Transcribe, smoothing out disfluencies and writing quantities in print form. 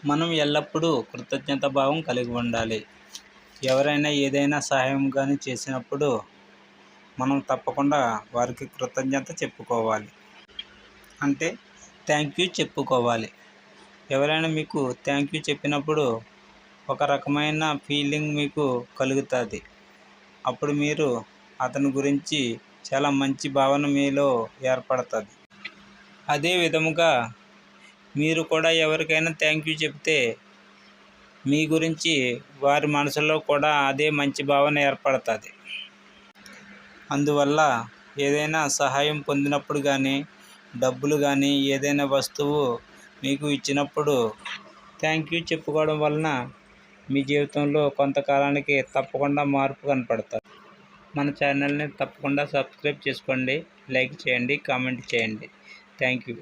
మనం ఎల్లప్పుడూ కృతజ్ఞత భావం కలిగి ఉండాలి. ఎవరైనా ఏదైనా సహాయం కానీ చేసినప్పుడు మనం తప్పకుండా వారికి కృతజ్ఞత చెప్పుకోవాలి. అంటే థ్యాంక్ యూ చెప్పుకోవాలి. ఎవరైనా మీకు థ్యాంక్ యూ చెప్పినప్పుడు ఒక రకమైన ఫీలింగ్ మీకు కలుగుతుంది. అప్పుడు మీరు అతని గురించి చాలా మంచి భావన మీలో ఏర్పడుతుంది. అదే విధముగా మీరు కూడా ఎవరికైనా థ్యాంక్ యూ చెప్తే మీ గురించి వారి మనసులో కూడా అదే మంచి భావన ఏర్పడుతుంది. అందువల్ల ఏదైనా సహాయం పొందినప్పుడు కానీ, డబ్బులు కానీ, ఏదైనా వస్తువు మీకు ఇచ్చినప్పుడు థ్యాంక్ యూ చెప్పుకోవడం వలన మీ జీవితంలో కొంతకాలానికి తప్పకుండా మార్పు కనపడుతుంది. మన ఛానల్ని తప్పకుండా సబ్స్క్రైబ్ చేసుకోండి, లైక్ చేయండి, కామెంట్ చేయండి. Thank you.